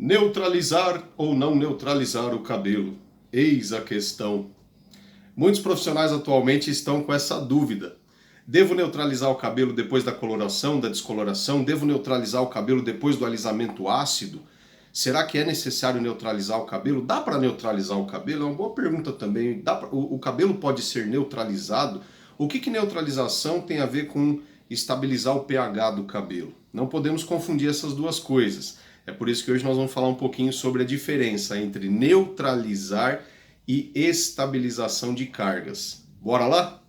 Neutralizar ou não neutralizar o cabelo? Eis a questão. Muitos profissionais atualmente estão com essa dúvida. Devo neutralizar o cabelo depois da coloração, da descoloração? Devo neutralizar o cabelo depois do alisamento ácido? Será que é necessário neutralizar o cabelo? Dá para neutralizar o cabelo? É uma boa pergunta também. O cabelo pode ser neutralizado? O que neutralização tem a ver com estabilizar o pH do cabelo? Não podemos confundir essas duas coisas. É por isso que hoje nós vamos falar um pouquinho sobre a diferença entre neutralizar e estabilização de cargas. Bora lá?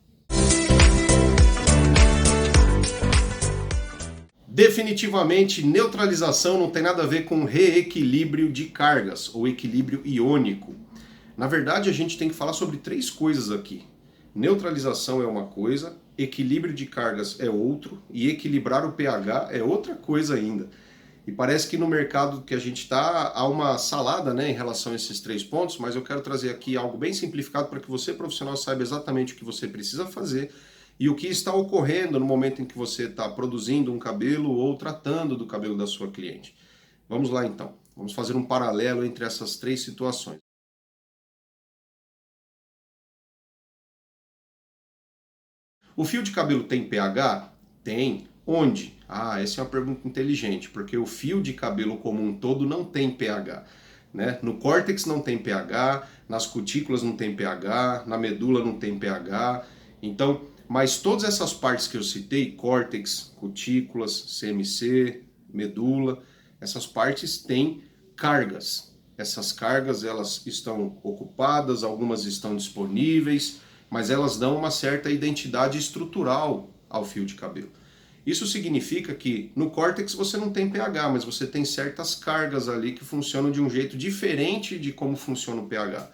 Definitivamente, neutralização não tem nada a ver com reequilíbrio de cargas ou equilíbrio iônico. Na verdade, a gente tem que falar sobre três coisas aqui. Neutralização é uma coisa, equilíbrio de cargas é outro e equilibrar o pH é outra coisa ainda. E parece que no mercado que a gente está há uma salada, né, em relação a esses três pontos, mas eu quero trazer aqui algo bem simplificado para que você, profissional, saiba exatamente o que você precisa fazer e o que está ocorrendo no momento em que você está produzindo um cabelo ou tratando do cabelo da sua cliente. Vamos lá então, vamos fazer um paralelo entre essas três situações. O fio de cabelo tem pH? Tem. Onde? Essa é uma pergunta inteligente, porque o fio de cabelo como um todo não tem pH. Né? No córtex não tem pH, nas cutículas não tem pH, na medula não tem pH. Então, mas todas essas partes que eu citei, córtex, cutículas, CMC, medula, essas partes têm cargas. Essas cargas elas estão ocupadas, algumas estão disponíveis, mas elas dão uma certa identidade estrutural ao fio de cabelo. Isso significa que no córtex você não tem pH, mas você tem certas cargas ali que funcionam de um jeito diferente de como funciona o pH.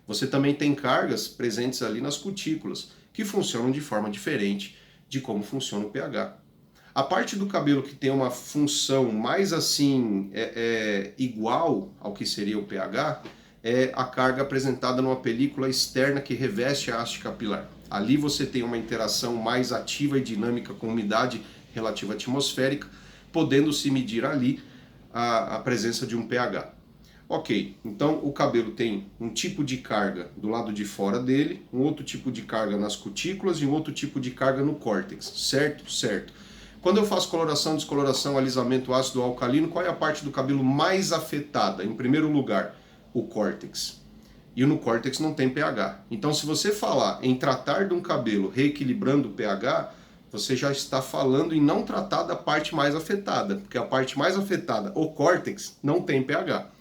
Você também tem cargas presentes ali nas cutículas, que funcionam de forma diferente de como funciona o pH. A parte do cabelo que tem uma função mais assim igual ao que seria o pH é a carga apresentada numa película externa que reveste a haste capilar. Ali você tem uma interação mais ativa e dinâmica com umidade relativa atmosférica, podendo se medir ali a presença de um pH. Ok, então o cabelo tem um tipo de carga do lado de fora dele, um outro tipo de carga nas cutículas e um outro tipo de carga no córtex, certo? Certo. Quando eu faço coloração, descoloração, alisamento ácido ou alcalino, qual é a parte do cabelo mais afetada? Em primeiro lugar, o córtex. E no córtex não tem pH. Então, se você falar em tratar de um cabelo reequilibrando o pH, você já está falando em não tratar da parte mais afetada, porque a parte mais afetada, o córtex, não tem pH.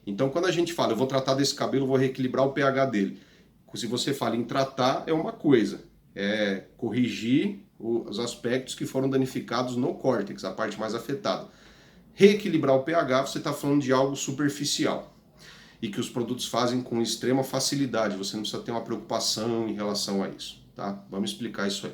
Então, quando a gente fala, eu vou tratar desse cabelo, vou reequilibrar o pH dele. Se você fala em tratar, é uma coisa. É corrigir os aspectos que foram danificados no córtex, a parte mais afetada. Reequilibrar o pH, você está falando de algo superficial. E que os produtos fazem com extrema facilidade. Você não precisa ter uma preocupação em relação a isso. Tá? Vamos explicar isso aí.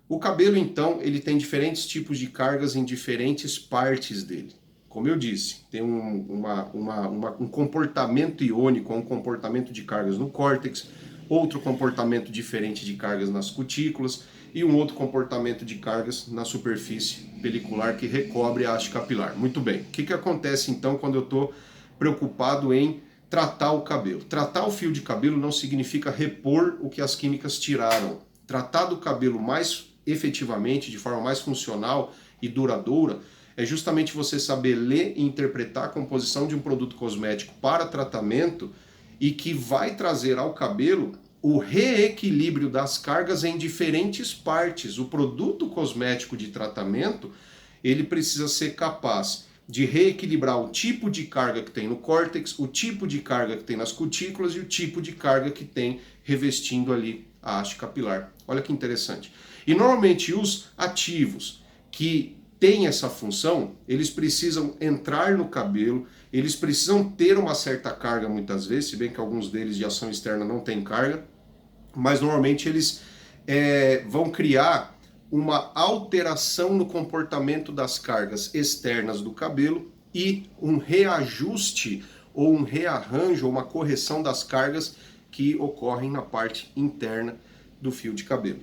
O cabelo, então, ele tem diferentes tipos de cargas em diferentes partes dele. Como eu disse, tem um comportamento iônico, um comportamento de cargas no córtex, outro comportamento diferente de cargas nas cutículas e um outro comportamento de cargas na superfície pelicular que recobre a haste capilar. Muito bem. O que acontece, então, quando eu estou preocupado em tratar o cabelo? Tratar o fio de cabelo não significa repor o que as químicas tiraram. Tratar do cabelo mais efetivamente, de forma mais funcional e duradoura, é justamente você saber ler e interpretar a composição de um produto cosmético para tratamento e que vai trazer ao cabelo o reequilíbrio das cargas em diferentes partes. O produto cosmético de tratamento, ele precisa ser capaz de reequilibrar o tipo de carga que tem no córtex, o tipo de carga que tem nas cutículas e o tipo de carga que tem revestindo ali a haste capilar. Olha que interessante. E normalmente os ativos que têm essa função, eles precisam entrar no cabelo, eles precisam ter uma certa carga muitas vezes, se bem que alguns deles de ação externa não têm carga, mas normalmente eles vão criar uma alteração no comportamento das cargas externas do cabelo e um reajuste ou um rearranjo ou uma correção das cargas que ocorrem na parte interna do fio de cabelo.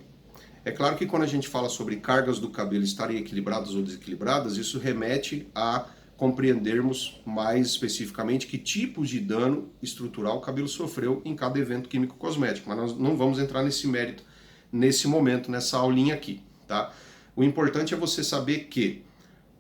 É claro que quando a gente fala sobre cargas do cabelo estarem equilibradas ou desequilibradas, isso remete a compreendermos mais especificamente que tipos de dano estrutural o cabelo sofreu em cada evento químico cosmético, mas nós não vamos entrar nesse mérito nesse momento, nessa aulinha aqui, tá? O importante é você saber que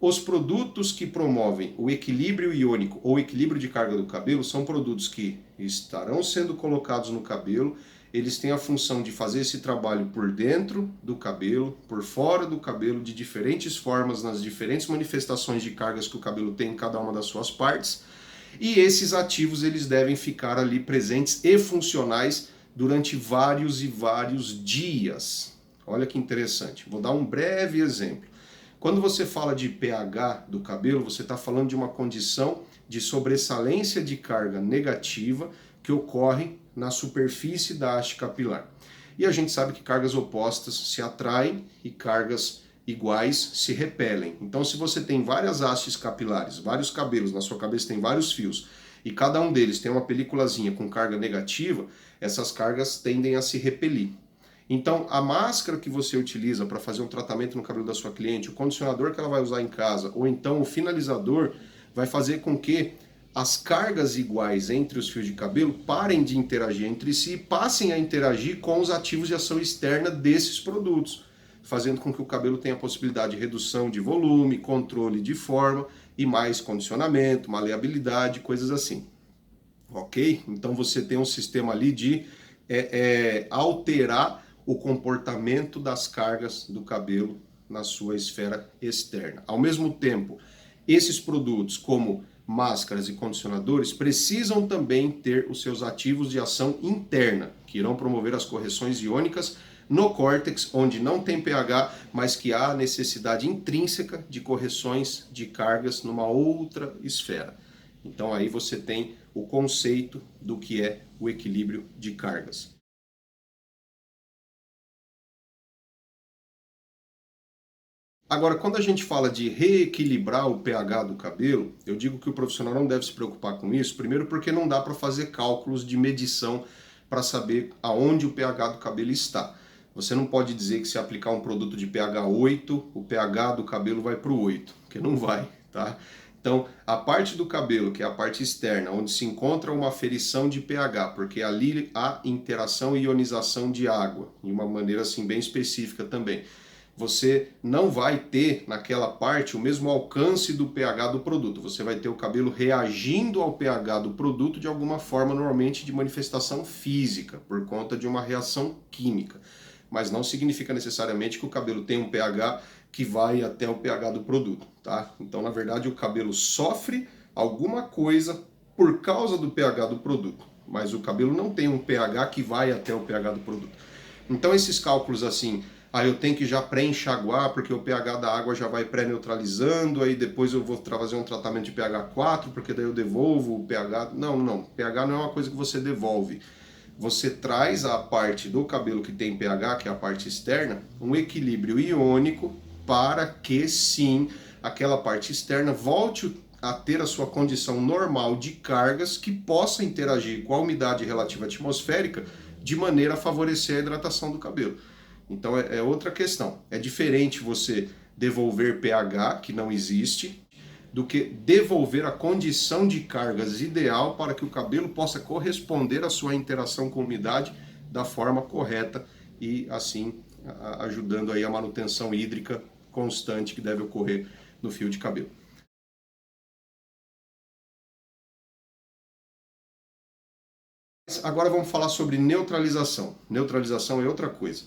os produtos que promovem o equilíbrio iônico ou equilíbrio de carga do cabelo são produtos que estarão sendo colocados no cabelo. Eles têm a função de fazer esse trabalho por dentro do cabelo, por fora do cabelo, de diferentes formas, nas diferentes manifestações de cargas que o cabelo tem em cada uma das suas partes. E esses ativos eles devem ficar ali presentes e funcionais durante vários e vários dias. Olha que interessante. Vou dar um breve exemplo. Quando você fala de pH do cabelo, você está falando de uma condição de sobressalência de carga negativa que ocorre na superfície da haste capilar. E a gente sabe que cargas opostas se atraem e cargas iguais se repelem. Então, se você tem várias hastes capilares, vários cabelos, na sua cabeça tem vários fios, e cada um deles tem uma películazinha com carga negativa, essas cargas tendem a se repelir. Então, a máscara que você utiliza para fazer um tratamento no cabelo da sua cliente, o condicionador que ela vai usar em casa, ou então o finalizador, vai fazer com que as cargas iguais entre os fios de cabelo parem de interagir entre si e passem a interagir com os ativos de ação externa desses produtos, fazendo com que o cabelo tenha a possibilidade de redução de volume, controle de forma e mais condicionamento, maleabilidade, coisas assim. Ok? Então você tem um sistema ali de alterar o comportamento das cargas do cabelo na sua esfera externa. Ao mesmo tempo, esses produtos, como máscaras e condicionadores, precisam também ter os seus ativos de ação interna, que irão promover as correções iônicas no córtex, onde não tem pH, mas que há necessidade intrínseca de correções de cargas numa outra esfera. Então aí você tem o conceito do que é o equilíbrio de cargas. Agora, quando a gente fala de reequilibrar o pH do cabelo, eu digo que o profissional não deve se preocupar com isso, primeiro porque não dá para fazer cálculos de medição para saber aonde o pH do cabelo está. Você não pode dizer que se aplicar um produto de pH 8, o pH do cabelo vai para o 8, porque não vai, tá? Então, a parte do cabelo, que é a parte externa, onde se encontra uma aferição de pH, porque ali há interação e ionização de água, de uma maneira assim bem específica também. Você não vai ter naquela parte o mesmo alcance do pH do produto. Você vai ter o cabelo reagindo ao pH do produto de alguma forma, normalmente de manifestação física, por conta de uma reação química. Mas não significa necessariamente que o cabelo tem um pH que vai até o pH do produto, tá? Então, na verdade, o cabelo sofre alguma coisa por causa do pH do produto, mas o cabelo não tem um pH que vai até o pH do produto. Então, esses cálculos assim, eu tenho que já pré-enxaguar, porque o pH da água já vai pré-neutralizando, aí depois eu vou fazer um tratamento de pH 4, porque daí eu devolvo o pH... Não, pH não é uma coisa que você devolve. Você traz a parte do cabelo que tem pH, que é a parte externa, um equilíbrio iônico para que sim, aquela parte externa volte a ter a sua condição normal de cargas que possa interagir com a umidade relativa atmosférica de maneira a favorecer a hidratação do cabelo. Então é outra questão. É diferente você devolver pH, que não existe, do que devolver a condição de cargas ideal para que o cabelo possa corresponder à sua interação com a umidade da forma correta e assim ajudando aí a manutenção hídrica constante que deve ocorrer no fio de cabelo. Agora vamos falar sobre neutralização. Neutralização é outra coisa.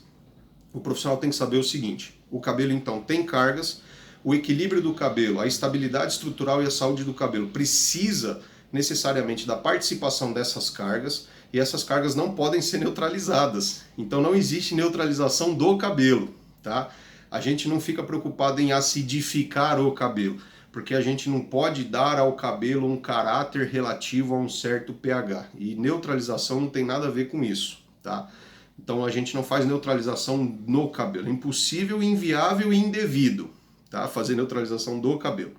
O profissional tem que saber o seguinte: o cabelo então tem cargas, o equilíbrio do cabelo, a estabilidade estrutural e a saúde do cabelo precisa necessariamente da participação dessas cargas, e essas cargas não podem ser neutralizadas. Então não existe neutralização do cabelo, tá? A gente não fica preocupado em acidificar o cabelo, porque a gente não pode dar ao cabelo um caráter relativo a um certo pH. E neutralização não tem nada a ver com isso, tá? Então a gente não faz neutralização no cabelo. É impossível, inviável e indevido, tá? Fazer neutralização do cabelo.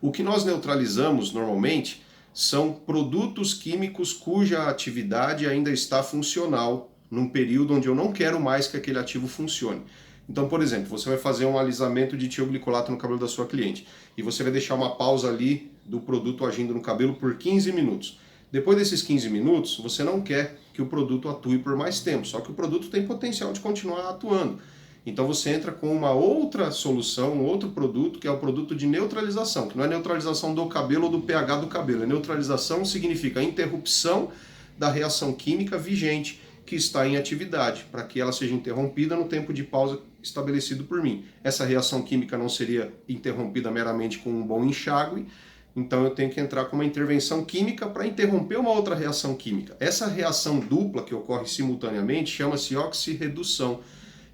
O que nós neutralizamos normalmente são produtos químicos cuja atividade ainda está funcional num período onde eu não quero mais que aquele ativo funcione. Então, por exemplo, você vai fazer um alisamento de tioglicolato no cabelo da sua cliente e você vai deixar uma pausa ali do produto agindo no cabelo por 15 minutos. Depois desses 15 minutos, você não quer que o produto atue por mais tempo, só que o produto tem potencial de continuar atuando. Então você entra com uma outra solução, um outro produto, que é o produto de neutralização, que não é neutralização do cabelo ou do pH do cabelo. Neutralização significa interrupção da reação química vigente que está em atividade, para que ela seja interrompida no tempo de pausa estabelecido por mim. Essa reação química não seria interrompida meramente com um bom enxágue, então eu tenho que entrar com uma intervenção química para interromper uma outra reação química. Essa reação dupla que ocorre simultaneamente chama-se oxirredução.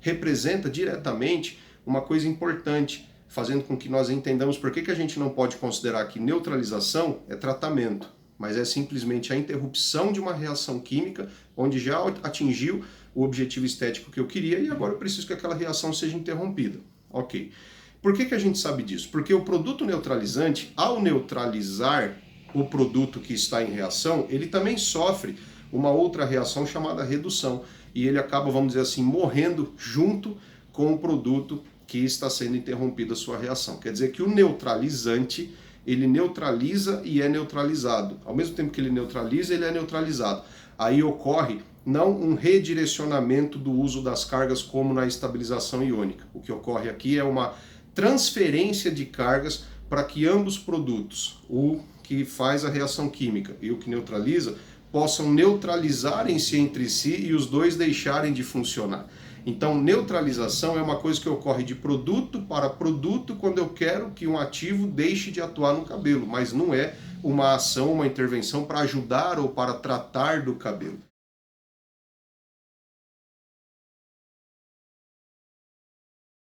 Representa diretamente uma coisa importante, fazendo com que nós entendamos por que a gente não pode considerar que neutralização é tratamento, mas é simplesmente a interrupção de uma reação química onde já atingiu o objetivo estético que eu queria e agora eu preciso que aquela reação seja interrompida. Ok. Por que a gente sabe disso? Porque o produto neutralizante, ao neutralizar o produto que está em reação, ele também sofre uma outra reação chamada redução. E ele acaba, vamos dizer assim, morrendo junto com o produto que está sendo interrompida a sua reação. Quer dizer que o neutralizante, ele neutraliza e é neutralizado. Ao mesmo tempo que ele neutraliza, ele é neutralizado. Aí ocorre não um redirecionamento do uso das cargas como na estabilização iônica. O que ocorre aqui é uma transferência de cargas para que ambos produtos, o que faz a reação química e o que neutraliza, possam neutralizarem-se entre si e os dois deixarem de funcionar. Então, neutralização é uma coisa que ocorre de produto para produto quando eu quero que um ativo deixe de atuar no cabelo, mas não é uma ação, uma intervenção para ajudar ou para tratar do cabelo.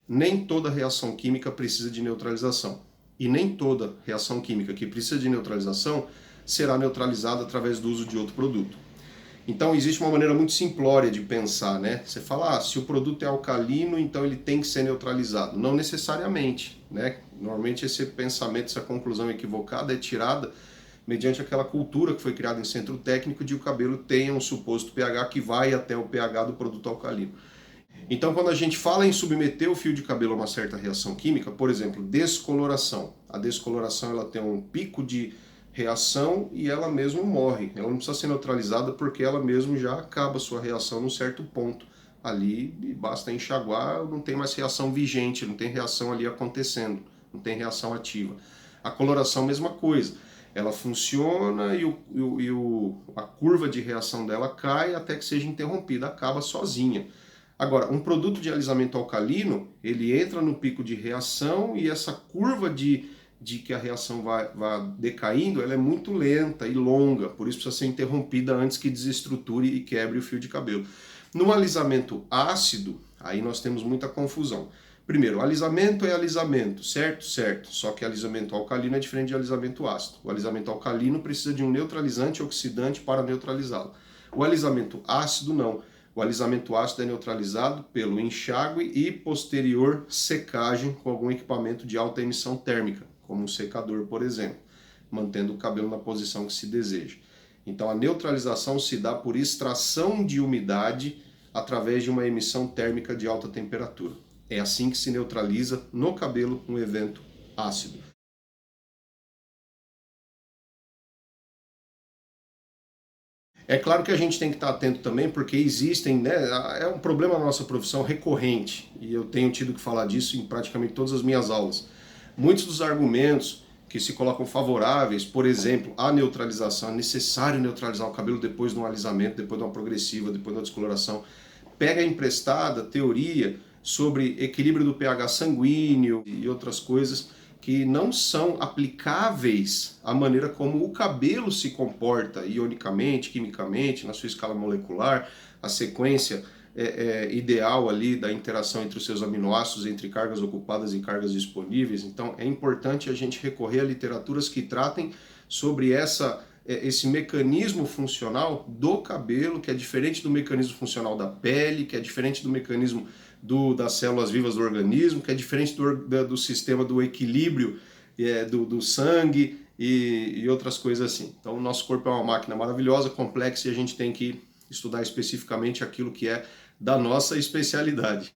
Nem toda reação química precisa de neutralização. E nem toda reação química que precisa de neutralização será neutralizada através do uso de outro produto. Então existe uma maneira muito simplória de pensar, né? Você fala, se o produto é alcalino, então ele tem que ser neutralizado. Não necessariamente, né? Normalmente esse pensamento, essa conclusão equivocada é tirada mediante aquela cultura que foi criada em centro técnico de que o cabelo tenha um suposto pH que vai até o pH do produto alcalino. Então, quando a gente fala em submeter o fio de cabelo a uma certa reação química, por exemplo, descoloração. A descoloração ela tem um pico de reação e ela mesmo morre. Ela não precisa ser neutralizada porque ela mesmo já acaba a sua reação num certo ponto. Ali e basta enxaguar, não tem mais reação vigente, não tem reação ali acontecendo, não tem reação ativa. A coloração, mesma coisa. Ela funciona e a curva de reação dela cai até que seja interrompida, acaba sozinha. Agora, um produto de alisamento alcalino, ele entra no pico de reação e essa curva de que a reação vai decaindo, ela é muito lenta e longa, por isso precisa ser interrompida antes que desestruture e quebre o fio de cabelo. No alisamento ácido, aí nós temos muita confusão. Primeiro, alisamento é alisamento, certo? Certo. Só que alisamento alcalino é diferente de alisamento ácido. O alisamento alcalino precisa de um neutralizante oxidante para neutralizá-lo. O alisamento ácido não. O alisamento ácido é neutralizado pelo enxágue e posterior secagem com algum equipamento de alta emissão térmica, como um secador, por exemplo, mantendo o cabelo na posição que se deseja. Então a neutralização se dá por extração de umidade através de uma emissão térmica de alta temperatura. É assim que se neutraliza no cabelo um evento ácido. É claro que a gente tem que estar atento também, porque existem, né, é um problema na nossa profissão recorrente, e eu tenho tido que falar disso em praticamente todas as minhas aulas. Muitos dos argumentos que se colocam favoráveis, por exemplo, à neutralização, é necessário neutralizar o cabelo depois de um alisamento, depois de uma progressiva, depois de uma descoloração, pega emprestada teoria sobre equilíbrio do pH sanguíneo e outras coisas, que não são aplicáveis à maneira como o cabelo se comporta ionicamente, quimicamente, na sua escala molecular, a sequência ideal ali da interação entre os seus aminoácidos, entre cargas ocupadas e cargas disponíveis. Então é importante a gente recorrer a literaturas que tratem sobre esse mecanismo funcional do cabelo, que é diferente do mecanismo funcional da pele, que é diferente do mecanismo das células vivas do organismo, que é diferente do sistema do equilíbrio do sangue e outras coisas assim. Então o nosso corpo é uma máquina maravilhosa, complexa, e a gente tem que estudar especificamente aquilo que é da nossa especialidade.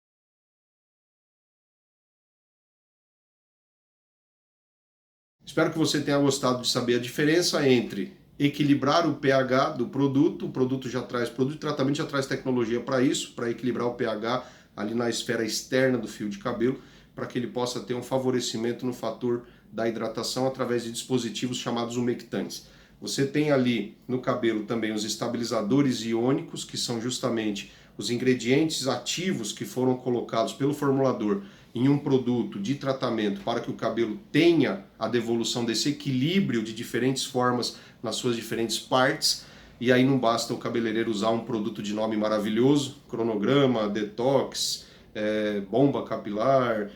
Espero que você tenha gostado de saber a diferença entre equilibrar o pH do produto, o produto de tratamento já traz tecnologia para isso, para equilibrar o pH ali na esfera externa do fio de cabelo, para que ele possa ter um favorecimento no fator da hidratação através de dispositivos chamados umectantes. Você tem ali no cabelo também os estabilizadores iônicos, que são justamente os ingredientes ativos que foram colocados pelo formulador em um produto de tratamento para que o cabelo tenha a devolução desse equilíbrio de diferentes formas nas suas diferentes partes. E aí não basta o cabeleireiro usar um produto de nome maravilhoso, cronograma, detox, bomba capilar,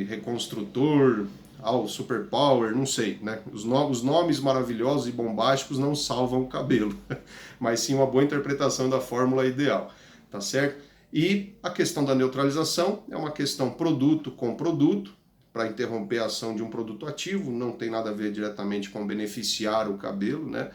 reconstrutor, super power, não sei, né? Os nomes maravilhosos e bombásticos não salvam o cabelo, mas sim uma boa interpretação da fórmula ideal, tá certo? E a questão da neutralização é uma questão produto com produto, para interromper a ação de um produto ativo, não tem nada a ver diretamente com beneficiar o cabelo, né?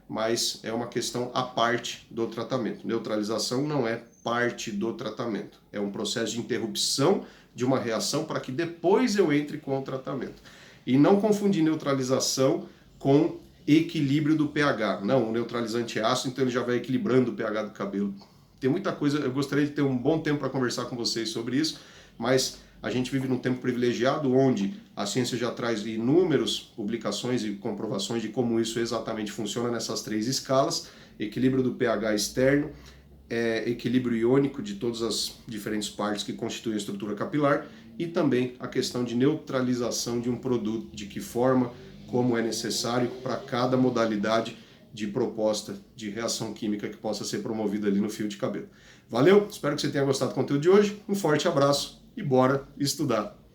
Mas é uma questão à parte do tratamento. Neutralização não é parte do tratamento, é um processo de interrupção de uma reação para que depois eu entre com o tratamento. E não confundir neutralização com equilíbrio do pH. Não, o neutralizante é ácido, então ele já vai equilibrando o pH do cabelo. Tem muita coisa, eu gostaria de ter um bom tempo para conversar com vocês sobre isso, mas a gente vive num tempo privilegiado onde a ciência já traz inúmeras publicações e comprovações de como isso exatamente funciona nessas 3 escalas: equilíbrio do pH externo, equilíbrio iônico de todas as diferentes partes que constituem a estrutura capilar e também a questão de neutralização de um produto, de que forma, como é necessário para cada modalidade de proposta de reação química que possa ser promovida ali no fio de cabelo. Valeu, espero que você tenha gostado do conteúdo de hoje, um forte abraço e bora estudar!